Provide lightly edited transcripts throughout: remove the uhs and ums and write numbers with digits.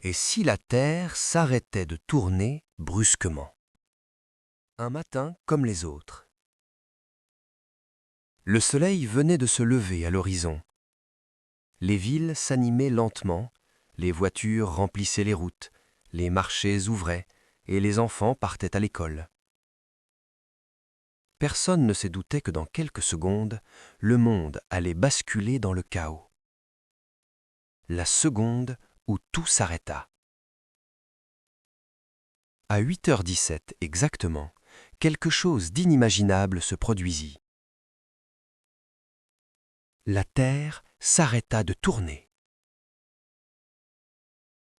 Et si la Terre s'arrêtait de tourner brusquement? Un matin comme les autres. Le soleil venait de se lever à l'horizon. Les villes s'animaient lentement, les voitures remplissaient les routes, les marchés ouvraient et les enfants partaient à l'école. Personne ne se doutait que dans quelques secondes, le monde allait basculer dans le chaos. La seconde où tout s'arrêta. À 8h17 exactement, quelque chose d'inimaginable se produisit. La Terre s'arrêta de tourner.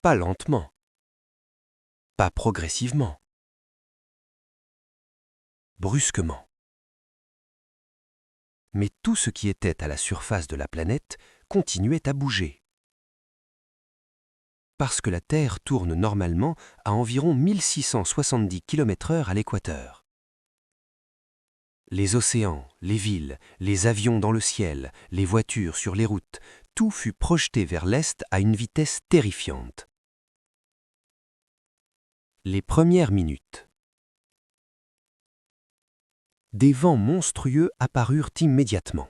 Pas lentement, pas progressivement, brusquement. Mais tout ce qui était à la surface de la planète continuait à bouger. Parce que la Terre tourne normalement à environ 1670 km/h à l'équateur. Les océans, les villes, les avions dans le ciel, les voitures sur les routes, tout fut projeté vers l'est à une vitesse terrifiante. Les premières minutes. Des vents monstrueux apparurent immédiatement.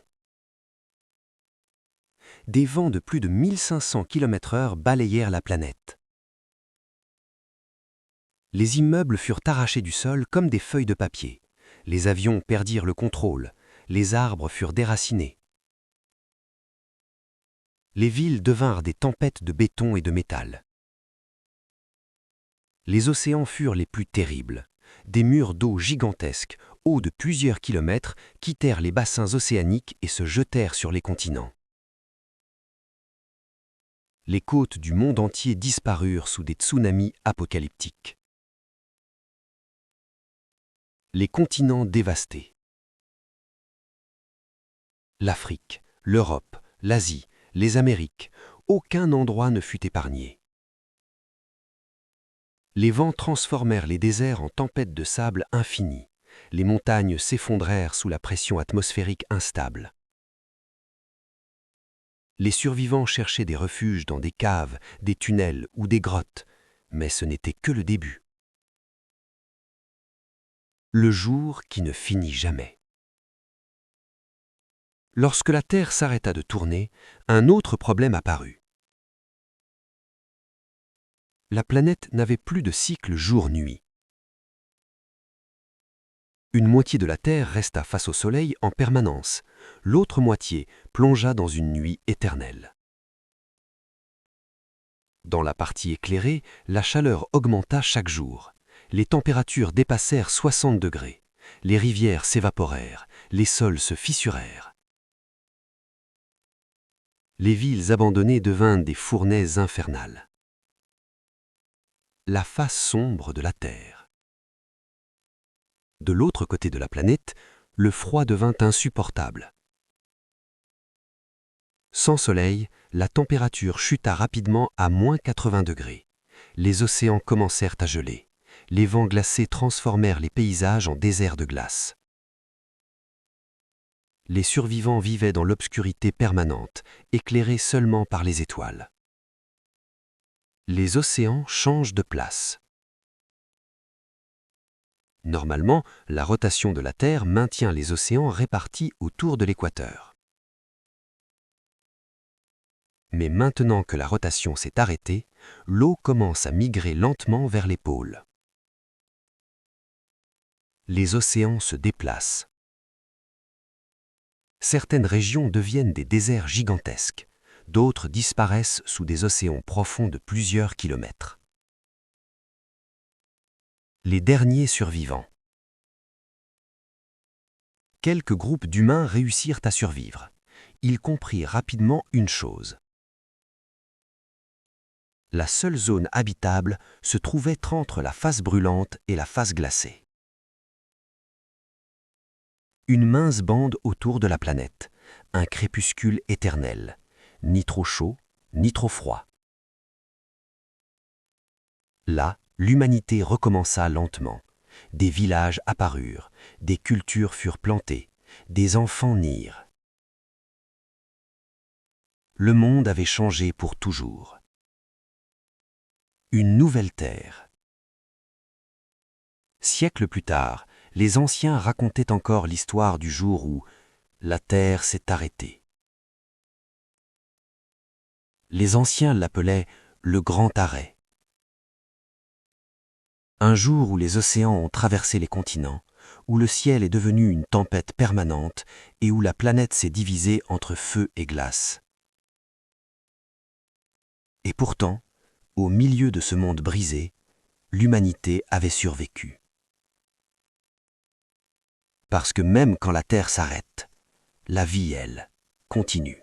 Des vents de plus de 1500 km/h balayèrent la planète. Les immeubles furent arrachés du sol comme des feuilles de papier. Les avions perdirent le contrôle. Les arbres furent déracinés. Les villes devinrent des tempêtes de béton et de métal. Les océans furent les plus terribles. Des murs d'eau gigantesques, hauts de plusieurs kilomètres, quittèrent les bassins océaniques et se jetèrent sur les continents. Les côtes du monde entier disparurent sous des tsunamis apocalyptiques. Les continents dévastés. L'Afrique, l'Europe, l'Asie, les Amériques, aucun endroit ne fut épargné. Les vents transformèrent les déserts en tempêtes de sable infinies. Les montagnes s'effondrèrent sous la pression atmosphérique instable. Les survivants cherchaient des refuges dans des caves, des tunnels ou des grottes, mais ce n'était que le début. Le jour qui ne finit jamais. Lorsque la Terre s'arrêta de tourner, un autre problème apparut. La planète n'avait plus de cycle jour-nuit. Une moitié de la Terre resta face au Soleil en permanence, l'autre moitié plongea dans une nuit éternelle. Dans la partie éclairée, la chaleur augmenta chaque jour. Les températures dépassèrent 60 degrés. Les rivières s'évaporèrent, les sols se fissurèrent. Les villes abandonnées devinrent des fournaises infernales. La face sombre de la Terre. De l'autre côté de la planète, le froid devint insupportable. Sans soleil, la température chuta rapidement à -80 degrés. Les océans commencèrent à geler. Les vents glacés transformèrent les paysages en déserts de glace. Les survivants vivaient dans l'obscurité permanente, éclairés seulement par les étoiles. Les océans changent de place. Normalement, la rotation de la Terre maintient les océans répartis autour de l'équateur. Mais maintenant que la rotation s'est arrêtée, l'eau commence à migrer lentement vers les pôles. Les océans se déplacent. Certaines régions deviennent des déserts gigantesques, d'autres disparaissent sous des océans profonds de plusieurs kilomètres. Les derniers survivants. Quelques groupes d'humains réussirent à survivre. Ils comprirent rapidement une chose. La seule zone habitable se trouvait entre la face brûlante et la face glacée. Une mince bande autour de la planète, un crépuscule éternel, ni trop chaud, ni trop froid. Là, l'humanité recommença lentement. Des villages apparurent, des cultures furent plantées, des enfants nirent. Le monde avait changé pour toujours. Une nouvelle terre. Siècles plus tard, les anciens racontaient encore l'histoire du jour où la terre s'est arrêtée. Les anciens l'appelaient le grand arrêt. Un jour où les océans ont traversé les continents, où le ciel est devenu une tempête permanente et où la planète s'est divisée entre feu et glace. Et pourtant, au milieu de ce monde brisé, l'humanité avait survécu. Parce que même quand la Terre s'arrête, la vie, elle, continue.